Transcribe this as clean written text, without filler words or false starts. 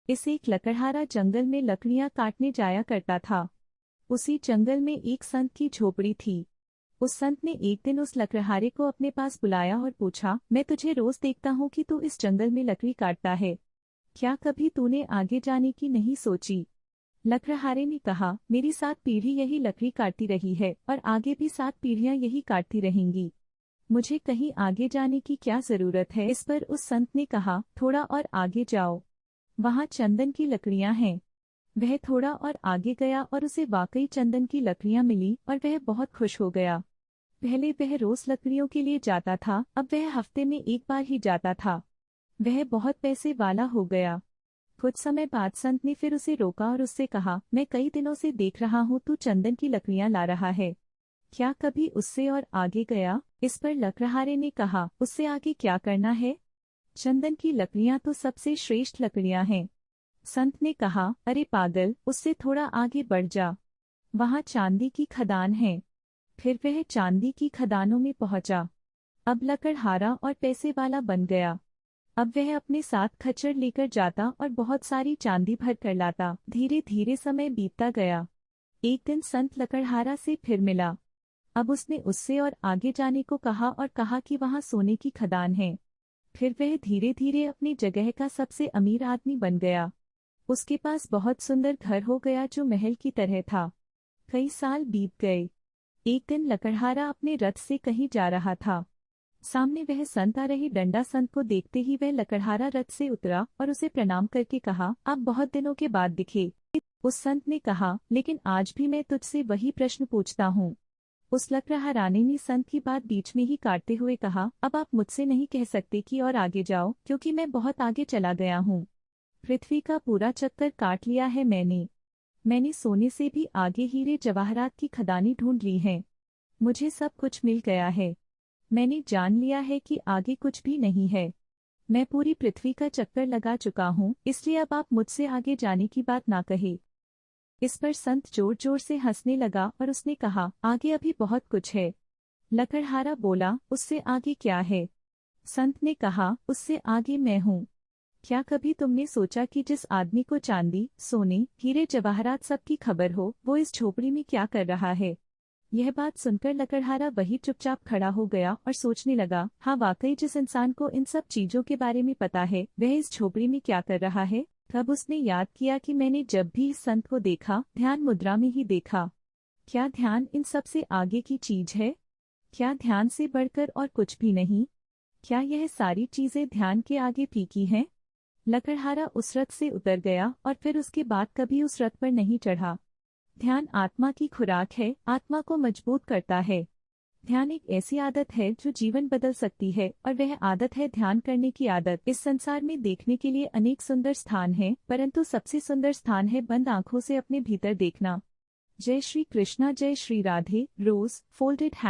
इस एक लकड़हारा जंगल में लकड़ियां काटने जाया करता था। उसी जंगल में एक संत की झोपड़ी थी। उस संत ने एक दिन उस लकड़हारे को अपने पास बुलाया और पूछा, मैं तुझे रोज देखता हूँ कि तू इस जंगल में लकड़ी काटता है। क्या कभी तूने आगे जाने की नहीं सोची? लकड़हारे ने कहा, मेरी 7 पीढ़ी यही लकड़ी काटती रही है और आगे भी 7 पीढ़ियां यही काटती रहेंगी। मुझे कहीं आगे जाने की क्या जरूरत है? इस पर उस संत ने कहा, थोड़ा और आगे जाओ, वहाँ चंदन की लकड़ियां हैं। वह थोड़ा और आगे गया और उसे वाकई चंदन की लकड़ियां मिली और वह बहुत खुश हो गया। पहले वह रोज लकड़ियों के लिए जाता था, अब वह हफ्ते में एक बार ही जाता था। वह बहुत पैसे वाला हो गया। कुछ समय बाद संत ने फिर उसे रोका और उससे कहा, मैं कई दिनों से देख रहा हूँ तू चंदन की लकड़ियां ला रहा है। क्या कभी उससे और आगे गया? इस पर लकड़हारे ने कहा, उससे आगे क्या करना है? चंदन की लकड़ियां तो सबसे श्रेष्ठ लकड़ियां हैं। संत ने कहा, अरे पागल, उससे थोड़ा आगे बढ़ जा, वहाँ चांदी की खदान है। फिर वह चांदी की खदानों में पहुंचा। अब लकड़हारा और पैसे वाला बन गया। अब वह अपने साथ खच्चर लेकर जाता और बहुत सारी चांदी भर कर लाता। धीरे धीरे समय बीतता गया। एक दिन संत लकड़हारा से फिर मिला। अब उसने उससे और आगे जाने को कहा और कहा कि वहाँ सोने की खदान है। फिर वह धीरे धीरे अपनी जगह का सबसे अमीर आदमी बन गया। उसके पास बहुत सुंदर घर हो गया जो महल की तरह था। कई साल बीत गए। एक दिन लकड़हारा अपने रथ से कहीं जा रहा था। सामने वह संत आ रही डंडा संत को देखते ही वह लकड़हारा रथ से उतरा और उसे प्रणाम करके कहा, आप बहुत दिनों के बाद दिखे। उस संत ने कहा, लेकिन आज भी मैं तुझसे वही प्रश्न पूछता हूँ। उस लकड़हाराने ने संत की बात बीच में ही काटते हुए कहा, अब आप मुझसे नहीं कह सकते कि और आगे जाओ, क्योंकि मैं बहुत आगे चला गया हूँ। पृथ्वी का पूरा चक्कर काट लिया है मैंने सोने से भी आगे हीरे जवाहरात की खदानी ढूंढ ली हैं। मुझे सब कुछ मिल गया है। मैंने जान लिया है कि आगे कुछ भी नहीं है। मैं पूरी पृथ्वी का चक्कर लगा चुका हूँ, इसलिए अब आप मुझसे आगे जाने की बात ना कहे। इस पर संत जोर जोर से हंसने लगा और उसने कहा, आगे अभी बहुत कुछ है। लकड़हारा बोला, उससे आगे क्या है? संत ने कहा, उससे आगे मैं हूँ। क्या कभी तुमने सोचा कि जिस आदमी को चांदी, सोने, हीरे जवाहरात सब की खबर हो, वो इस झोपड़ी में क्या कर रहा है? यह बात सुनकर लकड़हारा वही चुपचाप खड़ा हो गया और सोचने लगा, हाँ वाकई जिस इंसान को इन सब चीजों के बारे में पता है वह इस झोपड़ी में क्या कर रहा है। तब उसने याद किया कि मैंने जब भी इस संत को देखा ध्यान मुद्रा में ही देखा। क्या ध्यान इन सब से आगे की चीज है? क्या ध्यान से बढ़कर और कुछ भी नहीं? क्या यह सारी चीजें ध्यान के आगे फीकी हैं? लकड़हारा उस रथ से उतर गया और फिर उसके बाद कभी उस रथ पर नहीं चढ़ा। ध्यान आत्मा की खुराक है, आत्मा को मजबूत करता है। ध्यान एक ऐसी आदत है जो जीवन बदल सकती है और वह आदत है ध्यान करने की आदत। इस संसार में देखने के लिए अनेक सुंदर स्थान हैं, परंतु सबसे सुंदर स्थान है बंद आंखों से अपने भीतर देखना। जय श्री कृष्णा, जय श्री राधे। रोज फोल्डेड हैंड।